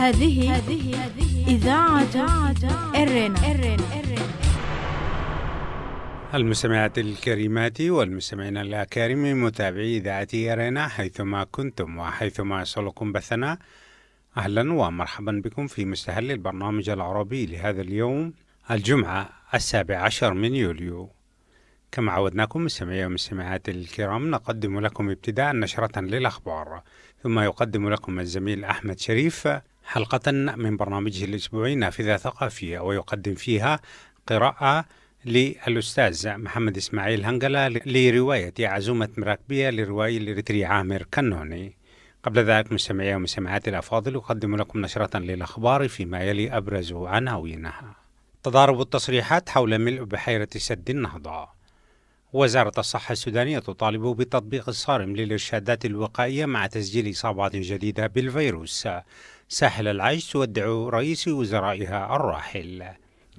هذه إذاعة إرنا. المستمعات الكريمات والمستمعين الأكارم متابعي إذاعة إرنا حيثما كنتم وحيثما يصلكم بثنا، أهلا ومرحبا بكم في مستهل البرنامج العربي لهذا اليوم الجمعة 17 من يوليو. كما عودناكم مستمعي ومستمعات الكرام، نقدم لكم ابتداء نشرة للأخبار، ثم يقدم لكم الزميل أحمد شريف حلقة من برنامجه الأسبوعي نافذة ثقافية، ويقدم فيها قراءة للأستاذ محمد إسماعيل هنجلة لرواية عزومة مراكبية لروائي الإريتري عامر كنوني. قبل ذلك مستمعي ومستمعات الأفاضل، أقدم لكم نشرة للأخبار فيما يلي أبرز عناوينها. تضارب التصريحات حول ملء بحيرة سد النهضة. وزارة الصحة السودانية تطالب بالتطبيق الصارم للإرشادات الوقائية مع تسجيل إصابات جديدة بالفيروس. ساحل العاج تودع رئيس وزرائها الراحل.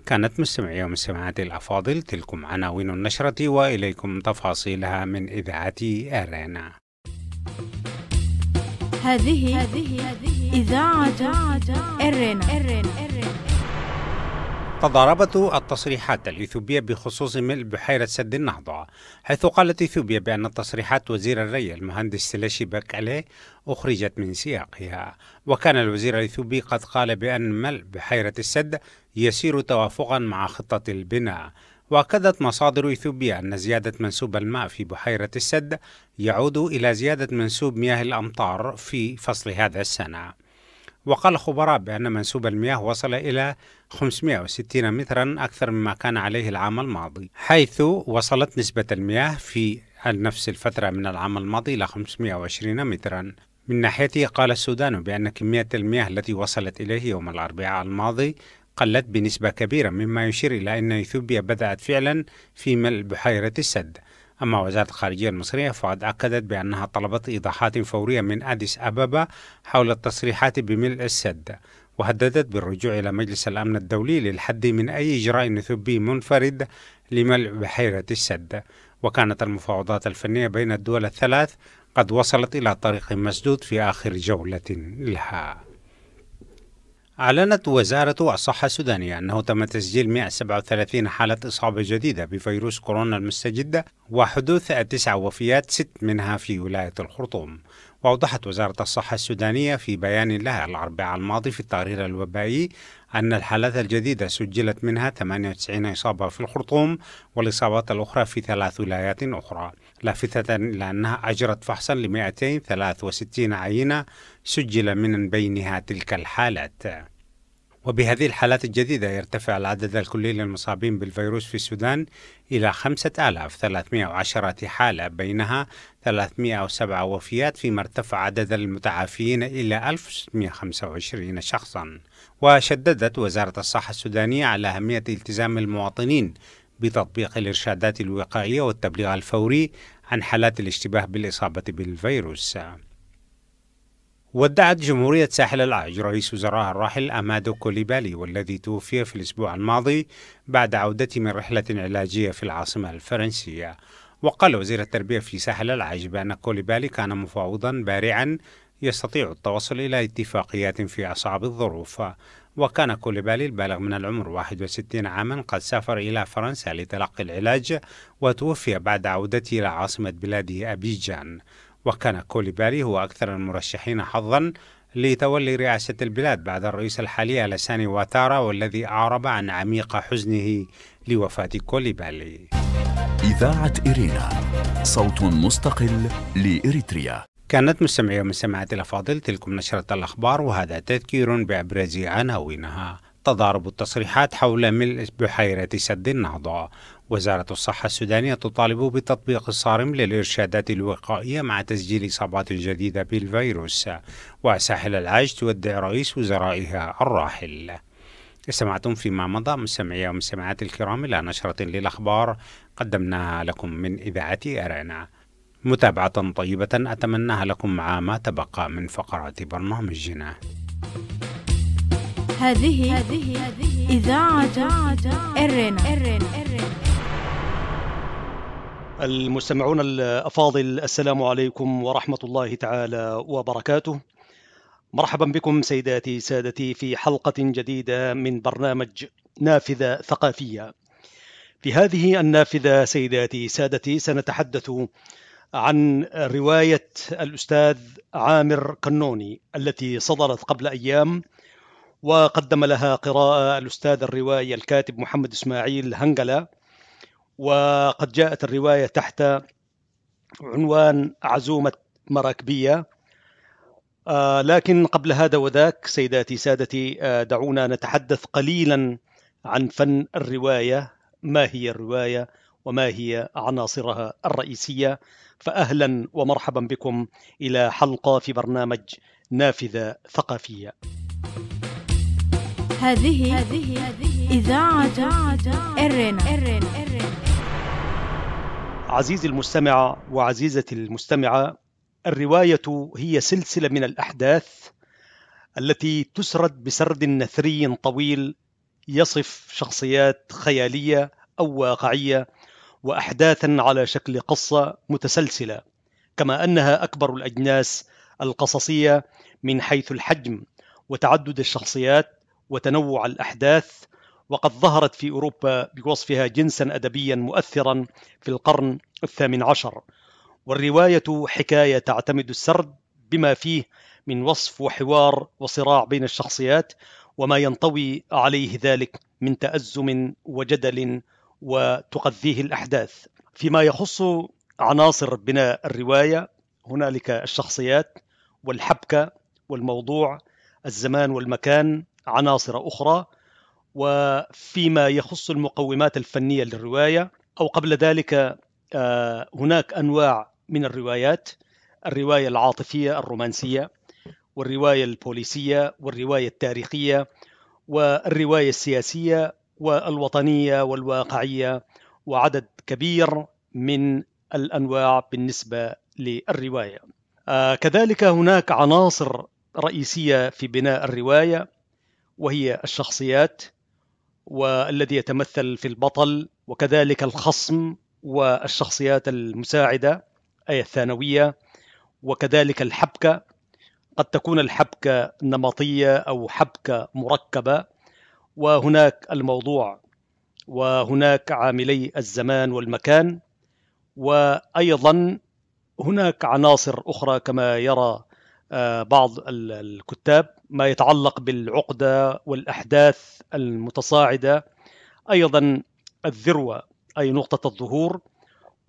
كانت مستمعي ومستمعات الأفاضل تلكم عناوين النشرة، وإليكم تفاصيلها من إذاعة أرنا. هذه إذاعة إرنا. تضاربت التصريحات الإثيوبية بخصوص ملء بحيرة سد النهضة، حيث قالت إثيوبيا بأن تصريحات وزير الري المهندس سلاشي بكالي أخرجت من سياقها. وكان الوزير الإثيوبي قد قال بأن ملء بحيرة السد يسير توافقا مع خطة البناء. وأكدت مصادر إثيوبية أن زيادة منسوب الماء في بحيرة السد يعود إلى زيادة منسوب مياه الأمطار في فصل هذا السنة. وقال خبراء بأن منسوب المياه وصل إلى 560 مترا أكثر مما كان عليه العام الماضي، حيث وصلت نسبة المياه في نفس الفترة من العام الماضي إلى 520 مترا. من ناحيته قال السودان بأن كمية المياه التي وصلت إليه يوم الأربعاء الماضي قلت بنسبة كبيرة، مما يشير إلى أن إثيوبيا بدأت فعلا في ملء بحيرة السد. أما وزارة الخارجية المصرية فقد أكدت بأنها طلبت إيضاحات فورية من أديس أبابا حول التصريحات بملء السد، وهددت بالرجوع إلى مجلس الأمن الدولي للحد من أي إجراء إثيوبي منفرد لملء بحيرة السد. وكانت المفاوضات الفنية بين الدول الثلاث قد وصلت إلى طريق مسدود في آخر جولة لها. أعلنت وزارة الصحة السودانية أنه تم تسجيل 137 حالة إصابة جديدة بفيروس كورونا المستجد، وحدوث 9 وفيات 6 منها في ولاية الخرطوم. وأوضحت وزارة الصحة السودانية في بيان لها الأربعاء الماضي في التقرير الوبائي أن الحالات الجديدة سجلت منها 98 إصابة في الخرطوم، والإصابات الأخرى في 3 ولايات أخرى، لافتة إلى أنها أجرت فحصا ل 263 عينة سجل من بينها تلك الحالات. وبهذه الحالات الجديدة يرتفع العدد الكلي للمصابين بالفيروس في السودان إلى 5310 حالة، بينها 307 وفيات، فيما ارتفع عدد المتعافين إلى 1625 شخصا. وشددت وزارة الصحة السودانية على أهمية التزام المواطنين بتطبيق الإرشادات الوقائية والتبليغ الفوري عن حالات الاشتباه بالإصابة بالفيروس. ودعت جمهورية ساحل العاج رئيس وزراء الراحل أمادو كوليبالي، والذي توفي في الأسبوع الماضي بعد عودته من رحلة علاجية في العاصمة الفرنسية. وقال وزير التربية في ساحل العاج بأن كوليبالي كان مفاوضا بارعا يستطيع التوصل إلى اتفاقيات في أصعب الظروف. وكان كوليبالي البالغ من العمر 61 عاما قد سافر إلى فرنسا لتلقي العلاج، وتوفي بعد عودته إلى عاصمة بلاده أبيجان. وكان كوليبالي هو أكثر المرشحين حظا لتولي رئاسة البلاد بعد الرئيس الحالي ألاساني واتارا، والذي أعرب عن عميق حزنه لوفاة كوليبالي. إذاعة إرينا، صوت مستقل لإريتريا. كانت مستمعي ومستمعات الأفاضل تلكم نشرة الأخبار، وهذا تذكير بأبرز عناوينها. تضارب التصريحات حول ملء بحيرة سد النهضة. وزارة الصحة السودانية تطالب بالتطبيق الصارم للإرشادات الوقائية مع تسجيل إصابات جديدة بالفيروس. وساحل العاج تودع رئيس وزرائها الراحل. استمعتم فيما مضى مستمعي ومستمعات الكرام إلى نشرة للأخبار قدمناها لكم من إذاعة أرنا. متابعة طيبة أتمناها لكم مع ما تبقى من فقرات برنامجنا. هذه إذاعة إرنا. المستمعون الأفاضل، السلام عليكم ورحمة الله تعالى وبركاته. مرحبا بكم سيداتي سادتي في حلقة جديدة من برنامج نافذة ثقافية. في هذه النافذة سيداتي سادتي سنتحدث عن رواية الأستاذ عامر كنوني التي صدرت قبل أيام، وقدم لها قراءة الأستاذ الروائي الكاتب محمد إسماعيل هنجلة، وقد جاءت الرواية تحت عنوان عزومة مراكبية. لكن قبل هذا وذاك سيداتي سادتي دعونا نتحدث قليلا عن فن الرواية. ما هي الرواية وما هي عناصرها الرئيسية؟ فأهلا ومرحبا بكم إلى حلقة في برنامج نافذة ثقافية. هذه إذاعة إرنا. عزيزي المستمع وعزيزتي المستمعة، الرواية هي سلسلة من الأحداث التي تسرد بسرد نثري طويل يصف شخصيات خيالية أو واقعية وأحداثا على شكل قصة متسلسلة، كما أنها أكبر الأجناس القصصية من حيث الحجم وتعدد الشخصيات وتنوع الأحداث، وقد ظهرت في أوروبا بوصفها جنسا أدبيا مؤثرا في القرن ال18. والرواية حكاية تعتمد السرد بما فيه من وصف وحوار وصراع بين الشخصيات، وما ينطوي عليه ذلك من تأزم وجدل وتغذيه الأحداث. فيما يخص عناصر بناء الرواية، هنالك الشخصيات والحبكة والموضوع، الزمان والمكان، عناصر أخرى. وفيما يخص المقومات الفنية للرواية أو قبل ذلك، هناك أنواع من الروايات: الرواية العاطفية الرومانسية، والرواية البوليسية، والرواية التاريخية، والرواية السياسية، والوطنية، والواقعية، وعدد كبير من الأنواع بالنسبة للرواية. كذلك هناك عناصر رئيسية في بناء الرواية، وهي الشخصيات والذي يتمثل في البطل، وكذلك الخصم والشخصيات المساعدة أي الثانوية، وكذلك الحبكة. قد تكون الحبكة نمطية أو حبكة مركبة، وهناك الموضوع، وهناك عاملي الزمان والمكان، وأيضا هناك عناصر أخرى كما يرى بعض الكتاب ما يتعلق بالعقدة والأحداث المتصاعدة، أيضا الذروة أي نقطة الظهور،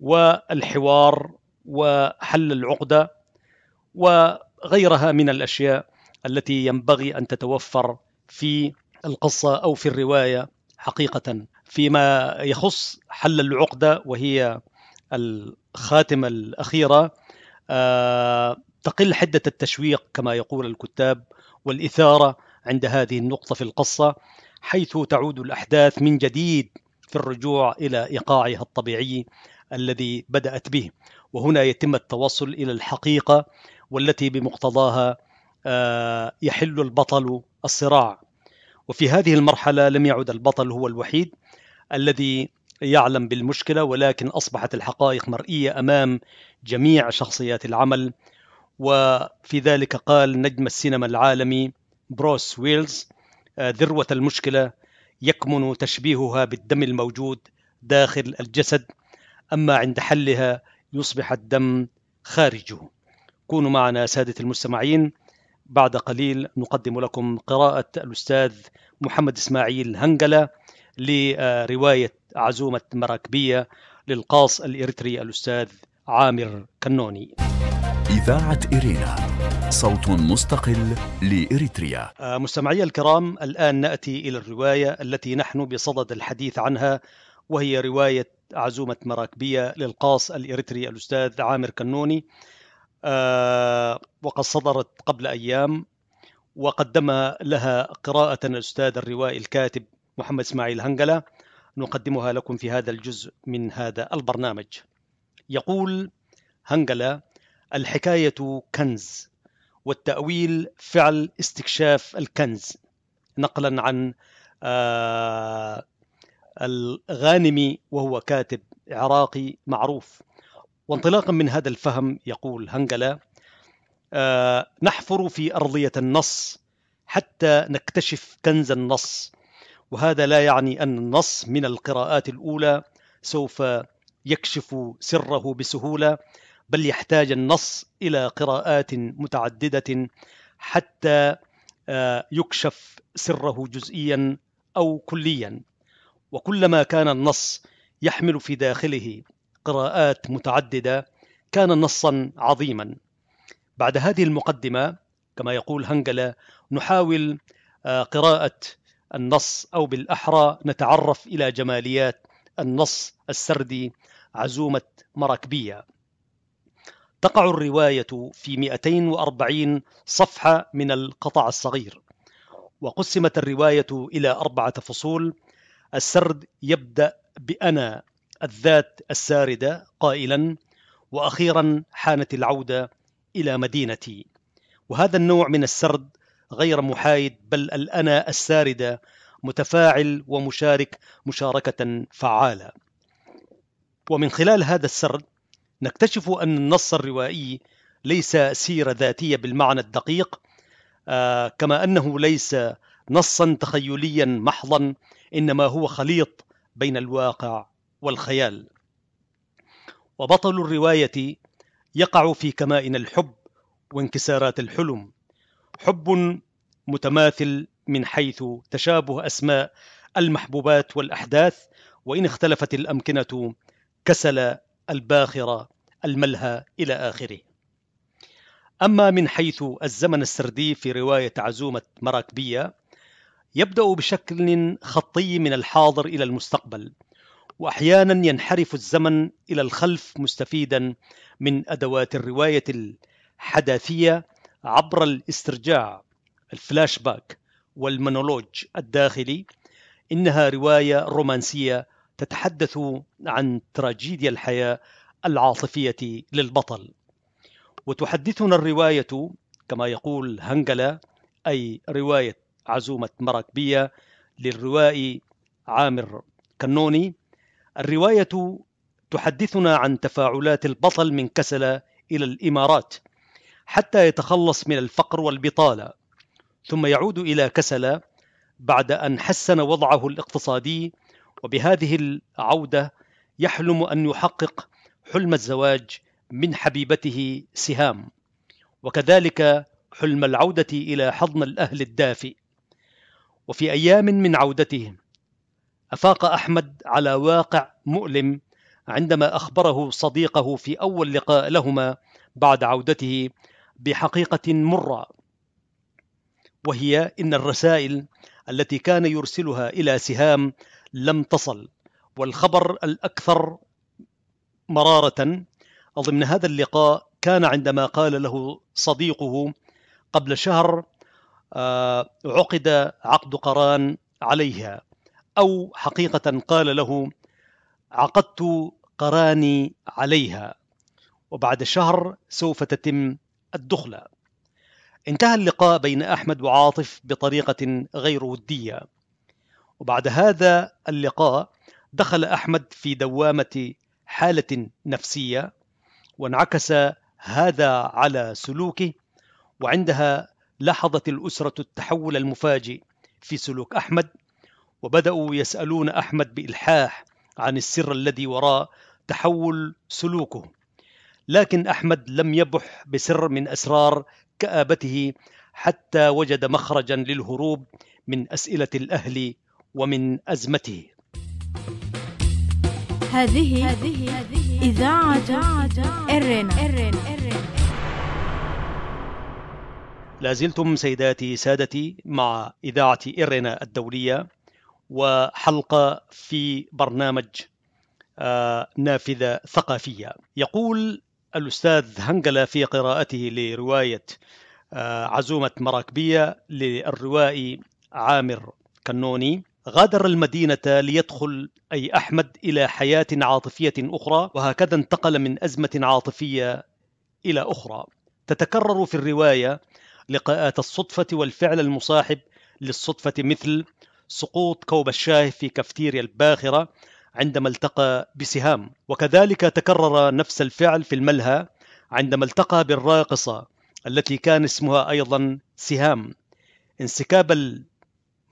والحوار وحل العقدة، وغيرها من الأشياء التي ينبغي أن تتوفر في القصة أو في الرواية حقيقة. فيما يخص حل العقدة وهي الخاتمة الأخيرة، تقل حدة التشويق كما يقول الكتاب والإثارة عند هذه النقطة في القصة، حيث تعود الأحداث من جديد في الرجوع إلى إيقاعها الطبيعي الذي بدأت به، وهنا يتم التوصل إلى الحقيقة والتي بمقتضاها يحل البطل الصراع. وفي هذه المرحلة لم يعد البطل هو الوحيد الذي يعلم بالمشكلة، ولكن أصبحت الحقائق مرئية أمام جميع شخصيات العمل. وفي ذلك قال نجم السينما العالمي بروس ويلز: ذروة المشكلة يكمن تشبيهها بالدم الموجود داخل الجسد، أما عند حلها يصبح الدم خارجه. كونوا معنا سادة المستمعين، بعد قليل نقدم لكم قراءة الأستاذ محمد إسماعيل هنجلة لرواية عزومة مراكبية للقاص الإريتري الأستاذ عامر كنوني. إذاعة إرينا، صوت مستقل لإريتريا. مستمعي الكرام، الآن نأتي إلى الرواية التي نحن بصدد الحديث عنها، وهي رواية عزومة مراكبية للقاص الإريتري الأستاذ عامر كنوني، وقد صدرت قبل أيام، وقدم لها قراءة الأستاذ الروائي الكاتب محمد إسماعيل هنجلة. نقدمها لكم في هذا الجزء من هذا البرنامج. يقول هنجلة: الحكاية كنز، والتأويل فعل استكشاف الكنز، نقلا عن الغانمي وهو كاتب عراقي معروف. وانطلاقا من هذا الفهم يقول هنجلة: نحفر في أرضية النص حتى نكتشف كنز النص، وهذا لا يعني أن النص من القراءات الأولى سوف يكشف سره بسهولة، بل يحتاج النص إلى قراءات متعددة حتى يكشف سره جزئيا أو كليا. وكلما كان النص يحمل في داخله قراءات متعددة كان نصا عظيما. بعد هذه المقدمة كما يقول هنجلة نحاول قراءة النص، أو بالأحرى نتعرف إلى جماليات النص السردي عزومة مراكبية. تقع الرواية في 240 صفحة من القطع الصغير، وقسمت الرواية إلى 4 فصول. السرد يبدأ بأنا الذات الساردة قائلا: وأخيرا حانت العودة إلى مدينتي. وهذا النوع من السرد غير محايد، بل الأنا الساردة متفاعل ومشارك مشاركة فعالة. ومن خلال هذا السرد نكتشف أن النص الروائي ليس سيرة ذاتية بالمعنى الدقيق، كما أنه ليس نصا تخيليا محضا، إنما هو خليط بين الواقع والخيال. وبطل الرواية يقع في كمائن الحب وانكسارات الحلم، حب متماثل من حيث تشابه أسماء المحبوبات والأحداث، وإن اختلفت الأمكنة كسل الباخرة الملهى إلى آخره. أما من حيث الزمن السردي في رواية عزومة مراكبية يبدأ بشكل خطي من الحاضر إلى المستقبل، وأحيانا ينحرف الزمن إلى الخلف مستفيدا من أدوات الرواية الحداثية عبر الاسترجاع، الفلاش باك والمونولوج الداخلي. إنها رواية رومانسية تتحدث عن تراجيديا الحياة العاطفية للبطل. وتحدثنا الرواية كما يقول هنجلة، أي رواية عزومة مراكبية للروائي عامر كنوني، الرواية تحدثنا عن تفاعلات البطل من كسلة إلى الإمارات حتى يتخلص من الفقر والبطالة، ثم يعود إلى كسلة بعد أن حسن وضعه الاقتصادي، وبهذه العودة يحلم أن يحقق حلم الزواج من حبيبته سهام، وكذلك حلم العودة إلى حضن الأهل الدافئ. وفي أيام من عودته أفاق أحمد على واقع مؤلم عندما أخبره صديقه في أول لقاء لهما بعد عودته بحقيقة مرة، وهي إن الرسائل التي كان يرسلها إلى سهام لم تصل. والخبر الأكثر مرارة ضمن هذا اللقاء كان عندما قال له صديقه قبل شهر عقد عقد قران عليها، أو حقيقة قال له عقدت قراني عليها، وبعد شهر سوف تتم الدخلة. انتهى اللقاء بين أحمد وعاطف بطريقة غير ودية، وبعد هذا اللقاء دخل أحمد في دوامة حالة نفسية، وانعكس هذا على سلوكه، وعندها لاحظت الأسرة التحول المفاجئ في سلوك أحمد، وبدأوا يسألون أحمد بإلحاح عن السر الذي وراء تحول سلوكه، لكن أحمد لم يبح بسر من أسرار كآبته حتى وجد مخرجا للهروب من أسئلة الأهل ومن أزمته. هذه إذاعة إرنا. لازلتم سيداتي سادتي مع إذاعة إرنا الدولية، وحلقة في برنامج نافذة ثقافية. يقول الأستاذ هنجلة في قراءته لرواية عزومة مراكبية للروائي عامر كنوني: غادر المدينة ليدخل أي أحمد إلى حياة عاطفية أخرى، وهكذا انتقل من أزمة عاطفية إلى أخرى. تتكرر في الرواية لقاءات الصدفة والفعل المصاحب للصدفة، مثل سقوط كوب الشاي في كافتيريا الباخرة عندما التقى بسهام، وكذلك تكرر نفس الفعل في الملهى عندما التقى بالراقصة التي كان اسمها أيضا سهام. انسكاب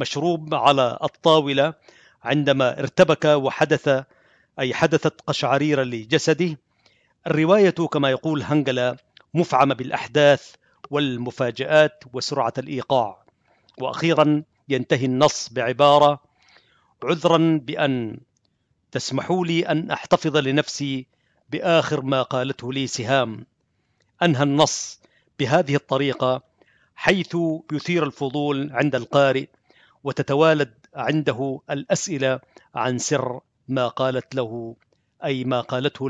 المشروب على الطاولة عندما ارتبك حدثت قشعريرة لجسده. الرواية كما يقول هنجلة مفعمة بالأحداث والمفاجآت وسرعة الإيقاع. وأخيرا ينتهي النص بعبارة: عذرا بأن تسمحوا لي أن أحتفظ لنفسي بآخر ما قالته لي سهام. أنهى النص بهذه الطريقة، حيث يثير الفضول عند القارئ وتتوالد عنده الأسئلة عن سر ما قالته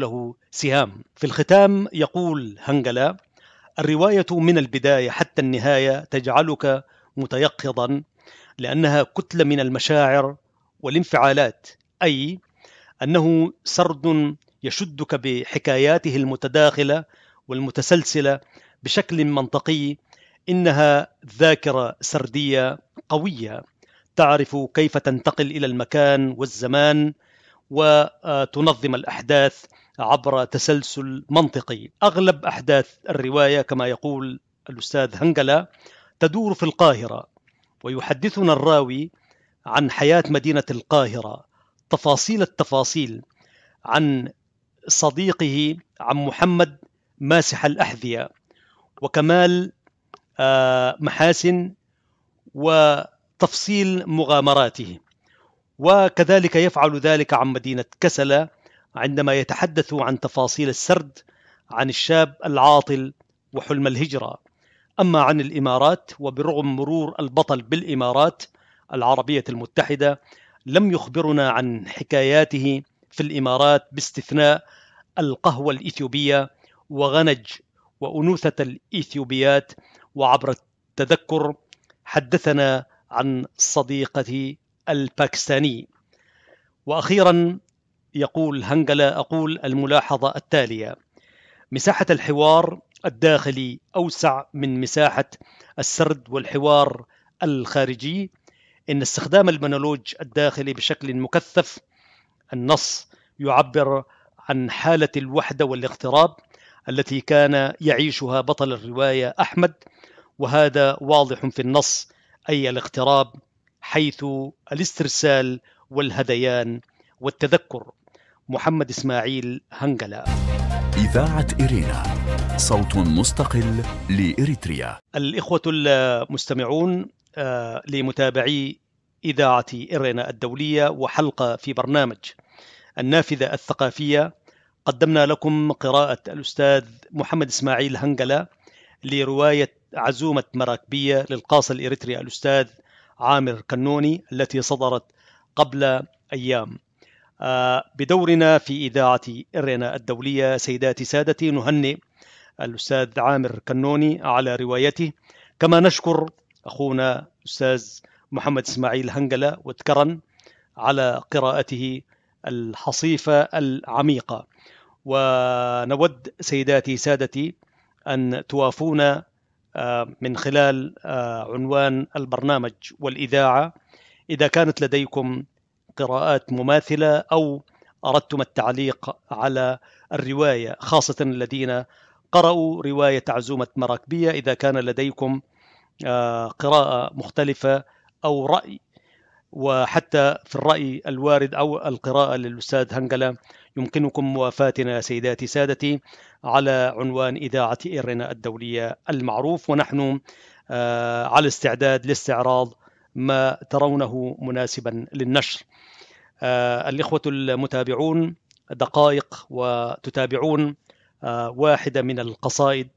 له سهام. في الختام يقول هنجلة: الرواية من البداية حتى النهاية تجعلك متيقظا، لأنها كتلة من المشاعر والانفعالات، أي أنه سرد يشدك بحكاياته المتداخلة والمتسلسلة بشكل منطقي. إنها ذاكرة سردية قوية تعرف كيف تنتقل إلى المكان والزمان وتنظم الأحداث عبر تسلسل منطقي. أغلب أحداث الرواية كما يقول الأستاذ هنجلة تدور في القاهرة، ويحدثنا الراوي عن حياة مدينة القاهرة، تفاصيل التفاصيل، عن صديقه عن محمد ماسح الأحذية وكمال محاسن وتفصيل مغامراته. وكذلك يفعل ذلك عن مدينة كسلة عندما يتحدث عن تفاصيل السرد عن الشاب العاطل وحلم الهجرة. أما عن الإمارات، وبرغم مرور البطل بالإمارات العربية المتحدة، لم يخبرنا عن حكاياته في الإمارات باستثناء القهوة الإثيوبية وغنج وأنوثة الإثيوبيات. وعبر التذكر حدثنا عن صديقته الباكستاني. وأخيرا يقول هنجلة: أقول الملاحظة التالية: مساحة الحوار الداخلي أوسع من مساحة السرد والحوار الخارجي. إن استخدام المونولوج الداخلي بشكل مكثف. النص يعبر عن حالة الوحدة والاغتراب التي كان يعيشها بطل الرواية أحمد، وهذا واضح في النص، أي الاغتراب، حيث الاسترسال والهذيان والتذكر. محمد إسماعيل هنجلة. إذاعة إرينا، صوت مستقل لإريتريا. الإخوة المستمعون، لمتابعي إذاعة إرينا الدولية وحلقة في برنامج النافذة الثقافية، قدمنا لكم قراءة الأستاذ محمد إسماعيل هنجلة لرواية عزومة مراكبية للقاص الإريتري الأستاذ عامر كنوني، التي صدرت قبل أيام. بدورنا في إذاعة إرينا الدولية سيداتي سادتي نهنئ الأستاذ عامر كنوني على روايته، كما نشكر أخونا الأستاذ محمد إسماعيل هنجلة وتكرن على قراءته الحصيفة العميقة. ونود سيداتي سادتي أن توافونا من خلال عنوان البرنامج والإذاعة إذا كانت لديكم قراءات مماثلة أو أردتم التعليق على الرواية، خاصة الذين قرأوا رواية عزومة مراكبية. إذا كان لديكم قراءة مختلفة أو رأي، وحتى في الرأي الوارد أو القراءة للأستاذ هنجلة، يمكنكم موافاتنا سيداتي سادتي على عنوان إذاعة إرينا الدولية المعروف، ونحن على استعداد لاستعراض ما ترونه مناسبا للنشر. الإخوة المتابعون، دقائق وتتابعون واحدة من القصائد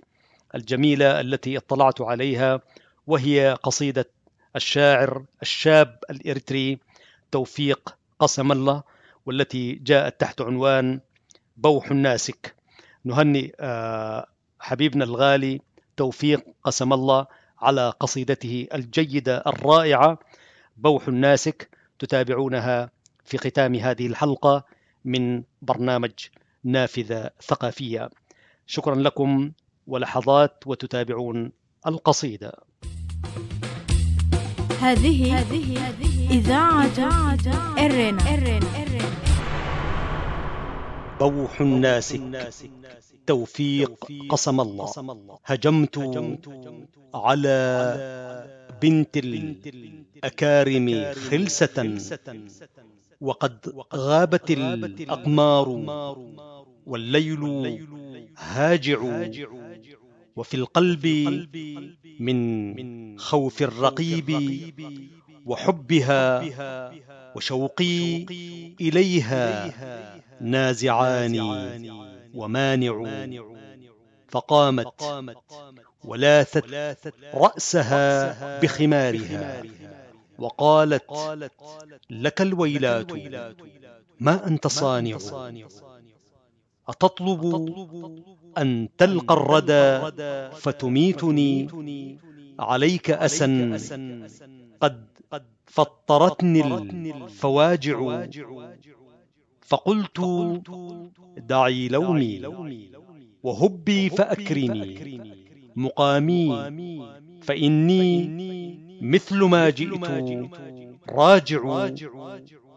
الجميلة التي اطلعت عليها، وهي قصيدة الشاعر الشاب الإريتري توفيق قسم الله، والتي جاءت تحت عنوان بوح الناسك. نهنئ حبيبنا الغالي توفيق قسم الله على قصيدته الجيدة الرائعة بوح الناسك. تتابعونها في ختام هذه الحلقة من برنامج نافذة ثقافية. شكرا لكم ولحظات وتتابعون القصيدة. هذه إذاعة إرينا. بوح ناسك توفيق قسم الله. هجمت على بنت الأكارم خلسة، وقد غابت الأقمار والليل هاجع، وفي القلب من خوف الرقيب وحبها وشوقي إليها نازعان ومانع. فقامت ولاثت رأسها بخمارها وقالت: لك الويلات، ما أنت صانع؟ أتطلب أن تلقى الردى فتميتني؟ عليك أسا قد فطرتني الفواجع. فقلت: دعي لومي وهبي فأكرمي مقامي، فإني مثل ما جئت راجع.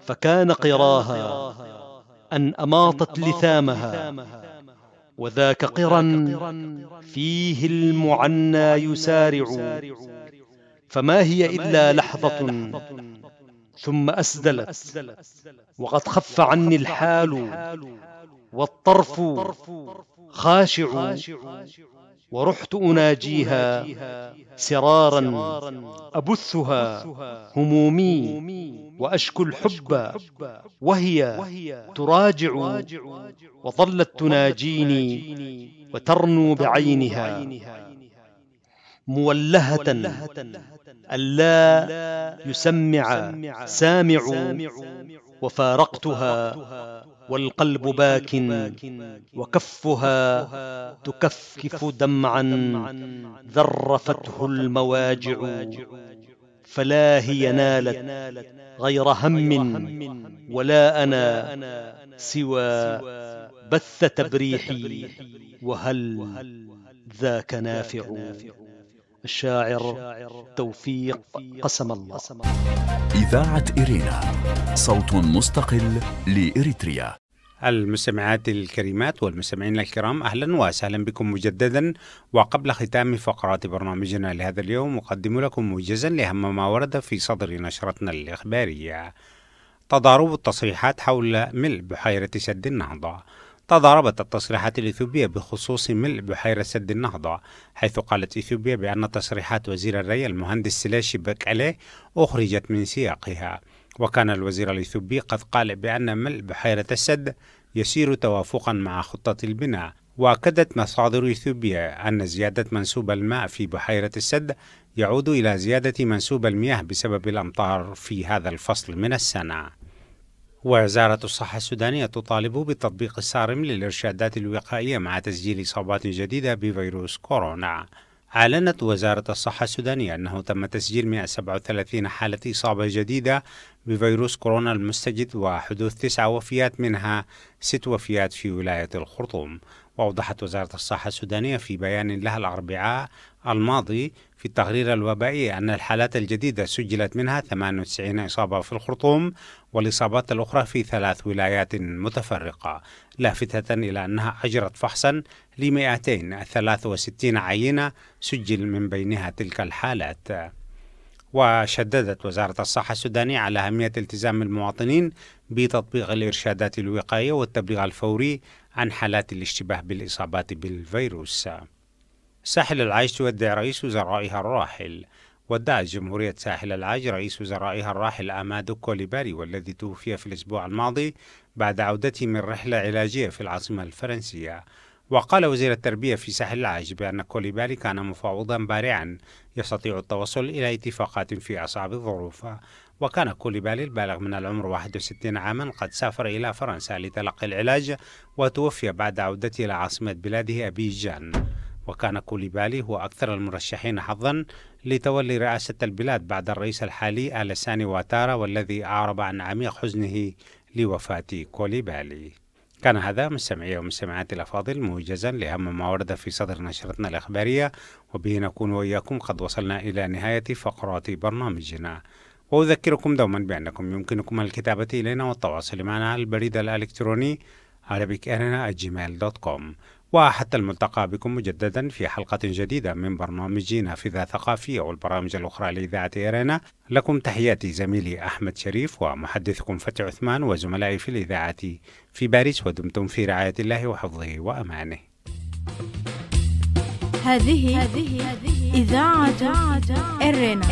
فكان قراها أن أماطت لثامها، وذاك قرا فيه المعنى يسارع. فما هي إلا لحظة ثم أسدلت، وقد خف عني الحال والطرف خاشع. ورحت أناجيها سرارا أبثها همومي وأشكو الحب وهي تراجع. وظلت تناجيني وترنو بعينها مولهة ألا يسمع سامع. وفارقتها والقلب باك، وكفها تكفكف دمعا ذرفته المواجع. فلا هي نالت غير هم، ولا أنا سوى بث تبريحي، وهل ذاك نافع. الشاعر توفيق قسم الله. إذاعة إرينا، صوت مستقل لإريتريا. المستمعات الكريمات والمستمعين الكرام، أهلا وسهلا بكم مجددا. وقبل ختام فقرات برنامجنا لهذا اليوم أقدم لكم موجزا لأهم ما ورد في صدر نشرتنا الإخبارية. تضارب التصريحات حول ملء بحيرة سد النهضة. تضاربت التصريحات الإثيوبية بخصوص ملء بحيرة سد النهضة، حيث قالت إثيوبيا بأن تصريحات وزير الري المهندس سلاشي بكالي أخرجت من سياقها. وكان الوزير الإثيوبي قد قال بأن ملء بحيرة السد يسير توافقا مع خطة البناء. وأكدت مصادر إثيوبيا أن زيادة منسوب الماء في بحيرة السد يعود إلى زيادة منسوب المياه بسبب الأمطار في هذا الفصل من السنة. وزارة الصحة السودانية تطالب بالتطبيق الصارم للإرشادات الوقائية مع تسجيل إصابات جديدة بفيروس كورونا. أعلنت وزارة الصحة السودانية أنه تم تسجيل 137 حالة إصابة جديدة بفيروس كورونا المستجد، وحدوث 9 وفيات، منها 6 وفيات في ولاية الخرطوم. وأوضحت وزارة الصحة السودانية في بيان لها الأربعاء الماضي في التقرير الوبائي أن الحالات الجديدة سجلت منها 98 إصابة في الخرطوم، والإصابات الأخرى في 3 ولايات متفرقة، لافتة إلى أنها أجرت فحصا ل 263 عينة سجل من بينها تلك الحالات. وشددت وزارة الصحة السودانية على أهمية التزام المواطنين بتطبيق الإرشادات الوقائية والتبليغ الفوري عن حالات الاشتباه بالإصابات بالفيروس. ساحل العاج تودع رئيس وزرائها الراحل. ودعت جمهورية ساحل العاج رئيس وزرائها الراحل أمادو كوليبالي، والذي توفي في الأسبوع الماضي بعد عودته من رحلة علاجية في العاصمة الفرنسية. وقال وزير التربية في ساحل العاج بأن كوليبالي كان مفاوضا بارعا يستطيع التوصل إلى اتفاقات في أصعب الظروف. وكان كوليبالي البالغ من العمر 61 عاما قد سافر إلى فرنسا لتلقي العلاج، وتوفي بعد عودته إلى عاصمة بلاده أبيجان. وكان كوليبالي هو أكثر المرشحين حظا لتولي رئاسة البلاد بعد الرئيس الحالي ألساني واتارا، والذي أعرب عن عميق حزنه لوفاة كوليبالي. كان هذا مستمعي ومستمعاتي الأفاضل موجزا لأهم ما ورد في صدر نشرتنا الإخبارية، وبه نكون وإياكم قد وصلنا إلى نهاية فقرات برنامجنا. وأذكركم دوما بأنكم يمكنكم الكتابة إلينا والتواصل معنا على البريد الإلكتروني arabicirena@gmail.com. وحتى الملتقى بكم مجددا في حلقة جديدة من برنامج نافذة ثقافية والبرامج الأخرى لإذاعة إيرنا. لكم تحياتي زميلي أحمد شريف ومحدثكم فتحي عثمان وزملائي في الإذاعة في باريس، ودمتم في رعاية الله وحفظه وأمانه. هذه إذاعة إيرنا.